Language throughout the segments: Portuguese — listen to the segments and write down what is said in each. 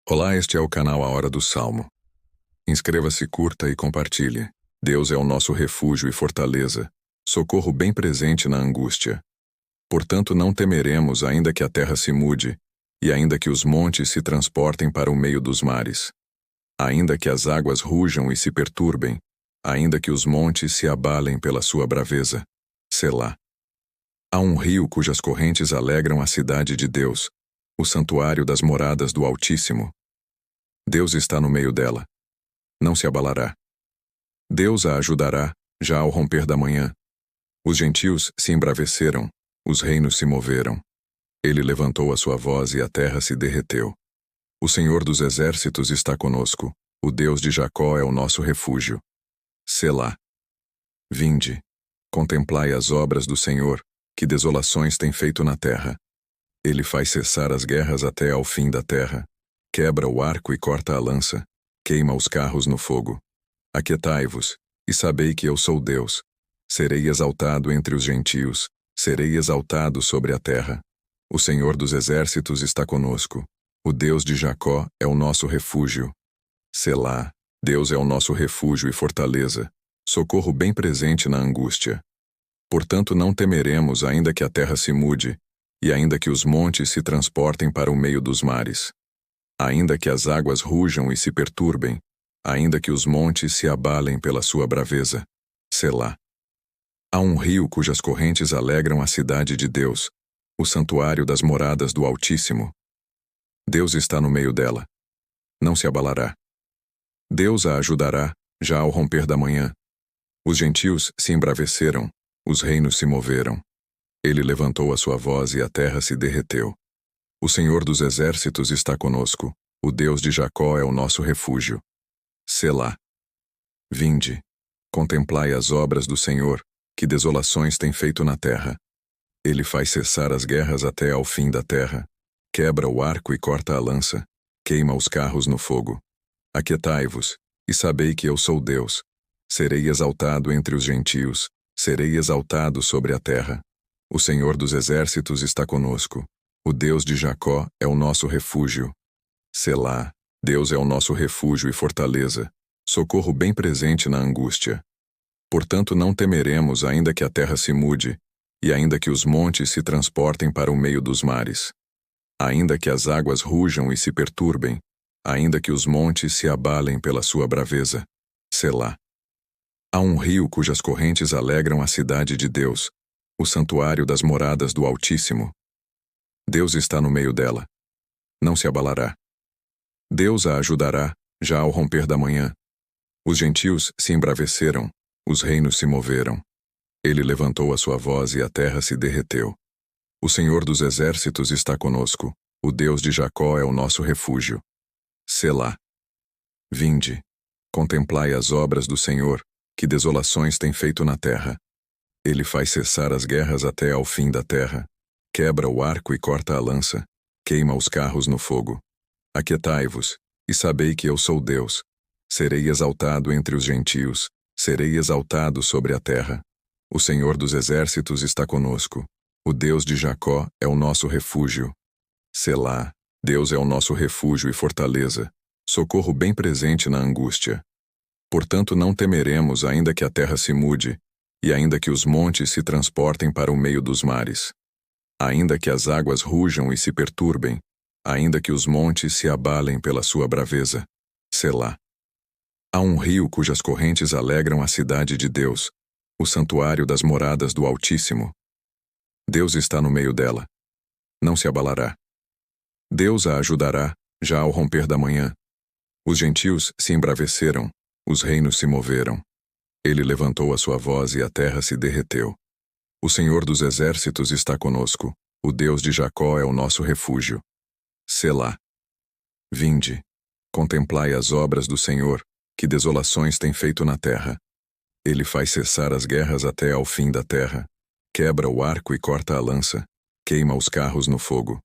Olá, este é o canal A Hora do Salmo. Inscreva-se, curta e compartilhe. Deus é o nosso refúgio e fortaleza, socorro bem presente na angústia. Portanto, não temeremos, ainda que a terra se mude, e ainda que os montes se transportem para o meio dos mares. Ainda que as águas rujam e se perturbem, ainda que os montes se abalem pela sua braveza. Selá. Há um rio cujas correntes alegram a cidade de Deus, o santuário das moradas do Altíssimo. Deus está no meio dela. Não se abalará. Deus a ajudará, já ao romper da manhã. Os gentios se embraveceram, os reinos se moveram. Ele levantou a sua voz e a terra se derreteu. O Senhor dos exércitos está conosco, o Deus de Jacó é o nosso refúgio. Selá. Vinde, contemplai as obras do Senhor, que desolações tem feito na terra. Ele faz cessar as guerras até ao fim da terra. Quebra o arco e corta a lança, queima os carros no fogo. Aquietai-vos, e sabei que eu sou Deus. Serei exaltado entre os gentios, serei exaltado sobre a terra. O Senhor dos exércitos está conosco. O Deus de Jacó é o nosso refúgio. Selá. Deus é o nosso refúgio e fortaleza, socorro bem presente na angústia. Portanto, não temeremos, ainda que a terra se mude, e ainda que os montes se transportem para o meio dos mares. Ainda que as águas rujam e se perturbem, ainda que os montes se abalem pela sua braveza. Selá. Há um rio cujas correntes alegram a cidade de Deus, o santuário das moradas do Altíssimo. Deus está no meio dela. Não se abalará. Deus a ajudará, já ao romper da manhã. Os gentios se embraveceram, os reinos se moveram. Ele levantou a sua voz e a terra se derreteu. O Senhor dos exércitos está conosco, o Deus de Jacó é o nosso refúgio. Selá. Vinde, contemplai as obras do Senhor, que desolações tem feito na terra. Ele faz cessar as guerras até ao fim da terra. Quebra o arco e corta a lança, queima os carros no fogo. Aquietai-vos, e sabei que eu sou Deus. Serei exaltado entre os gentios, serei exaltado sobre a terra. O Senhor dos exércitos está conosco. O Deus de Jacó é o nosso refúgio. Selá. Deus é o nosso refúgio e fortaleza, socorro bem presente na angústia. Portanto, não temeremos, ainda que a terra se mude, e ainda que os montes se transportem para o meio dos mares. Ainda que as águas rujam e se perturbem, ainda que os montes se abalem pela sua braveza. Selá. Há um rio cujas correntes alegram a cidade de Deus, o santuário das moradas do Altíssimo. Deus está no meio dela. Não se abalará. Deus a ajudará, já ao romper da manhã. Os gentios se embraveceram, os reinos se moveram. Ele levantou a sua voz e a terra se derreteu. O Senhor dos exércitos está conosco, o Deus de Jacó é o nosso refúgio. Selá. Vinde, contemplai as obras do Senhor, que desolações tem feito na terra. Ele faz cessar as guerras até ao fim da terra. Quebra o arco e corta a lança, queima os carros no fogo. Aquietai-vos, e sabei que eu sou Deus. Serei exaltado entre os gentios, serei exaltado sobre a terra. O Senhor dos exércitos está conosco. O Deus de Jacó é o nosso refúgio. Selá. Deus é o nosso refúgio e fortaleza, socorro bem presente na angústia. Portanto, não temeremos, ainda que a terra se mude, e ainda que os montes se transportem para o meio dos mares. Ainda que as águas rujam e se perturbem, ainda que os montes se abalem pela sua braveza. Selá. Há um rio cujas correntes alegram a cidade de Deus, o santuário das moradas do Altíssimo. Deus está no meio dela. Não se abalará. Deus a ajudará, já ao romper da manhã. Os gentios se embraveceram, os reinos se moveram. Ele levantou a sua voz e a terra se derreteu. O Senhor dos exércitos está conosco, o Deus de Jacó é o nosso refúgio. Selá. Vinde, contemplai as obras do Senhor, que desolações tem feito na terra. Ele faz cessar as guerras até ao fim da terra. Quebra o arco e corta a lança, queima os carros no fogo.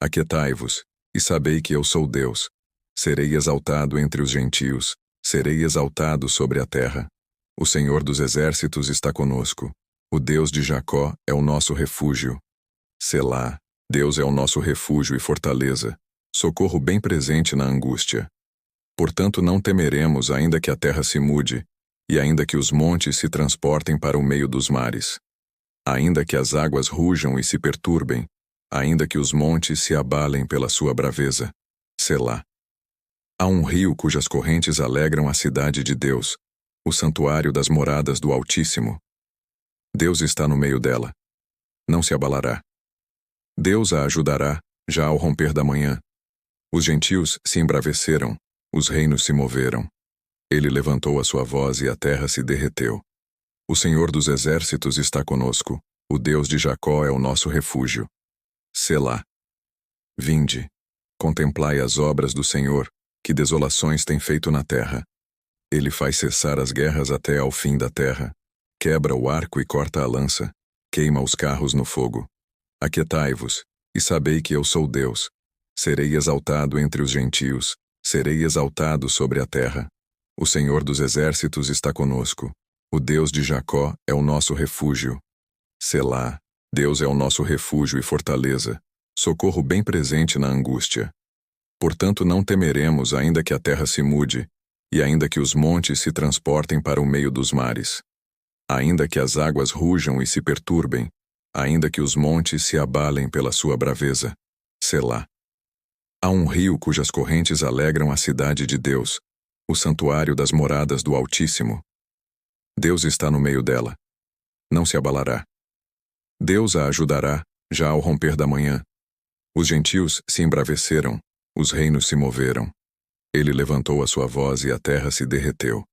Aquietai-vos, e sabei que eu sou Deus. Serei exaltado entre os gentios, serei exaltado sobre a terra. O Senhor dos exércitos está conosco. O Deus de Jacó é o nosso refúgio. Selá. Deus é o nosso refúgio e fortaleza, socorro bem presente na angústia. Portanto não temeremos, ainda que a terra se mude, e ainda que os montes se transportem para o meio dos mares. Ainda que as águas rujam e se perturbem, ainda que os montes se abalem pela sua braveza. Selá. Há um rio cujas correntes alegram a cidade de Deus, o santuário das moradas do Altíssimo. Deus está no meio dela. Não se abalará. Deus a ajudará, já ao romper da manhã. Os gentios se embraveceram, os reinos se moveram. Ele levantou a sua voz e a terra se derreteu. O Senhor dos exércitos está conosco, o Deus de Jacó é o nosso refúgio. Selá. Vinde, contemplai as obras do Senhor, que desolações tem feito na terra. Ele faz cessar as guerras até ao fim da terra. Quebra o arco e corta a lança, queima os carros no fogo. Aquietai-vos, e sabei que eu sou Deus. Serei exaltado entre os gentios, serei exaltado sobre a terra. O Senhor dos exércitos está conosco. O Deus de Jacó é o nosso refúgio. Selá. Deus é o nosso refúgio e fortaleza, socorro bem presente na angústia. Portanto não temeremos, ainda que a terra se mude, e ainda que os montes se transportem para o meio dos mares. Ainda que as águas rujam e se perturbem, ainda que os montes se abalem pela sua braveza. Selá. Há um rio cujas correntes alegram a cidade de Deus, o santuário das moradas do Altíssimo. Deus está no meio dela. Não se abalará. Deus a ajudará, já ao romper da manhã. Os gentios se embraveceram, os reinos se moveram. Ele levantou a sua voz e a terra se derreteu.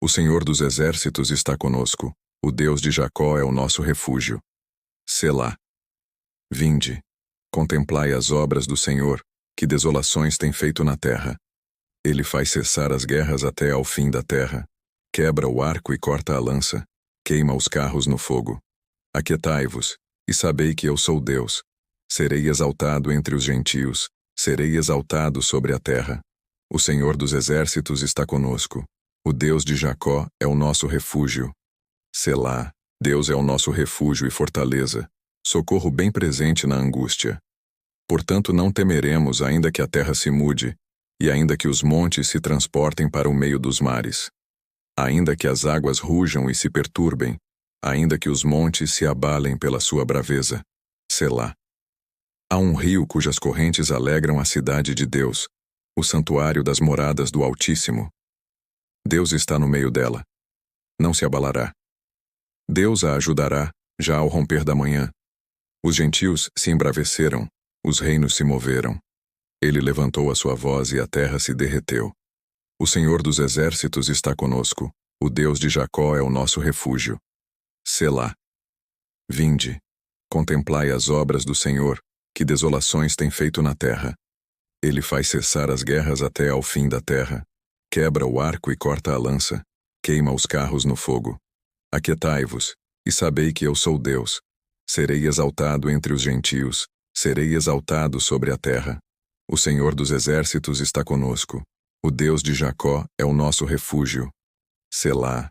O Senhor dos exércitos está conosco, o Deus de Jacó é o nosso refúgio. Selá. Vinde, contemplai as obras do Senhor, que desolações tem feito na terra. Ele faz cessar as guerras até ao fim da terra. Quebra o arco e corta a lança, queima os carros no fogo. Aquietai-vos, e sabei que eu sou Deus. Serei exaltado entre os gentios, serei exaltado sobre a terra. O Senhor dos exércitos está conosco. O Deus de Jacó é o nosso refúgio. Selá. Deus é o nosso refúgio e fortaleza, socorro bem presente na angústia. Portanto não temeremos, ainda que a terra se mude, e ainda que os montes se transportem para o meio dos mares. Ainda que as águas rujam e se perturbem, ainda que os montes se abalem pela sua braveza. Selá. Há um rio cujas correntes alegram a cidade de Deus, o santuário das moradas do Altíssimo. Deus está no meio dela. Não se abalará. Deus a ajudará, já ao romper da manhã. Os gentios se embraveceram, os reinos se moveram. Ele levantou a sua voz e a terra se derreteu. O Senhor dos exércitos está conosco, o Deus de Jacó é o nosso refúgio. Selá. Vinde, contemplai as obras do Senhor, que desolações tem feito na terra. Ele faz cessar as guerras até ao fim da terra. Quebra o arco e corta a lança, queima os carros no fogo. Aquietai-vos, e sabei que eu sou Deus. Serei exaltado entre os gentios, serei exaltado sobre a terra. O Senhor dos exércitos está conosco. O Deus de Jacó é o nosso refúgio. Selá.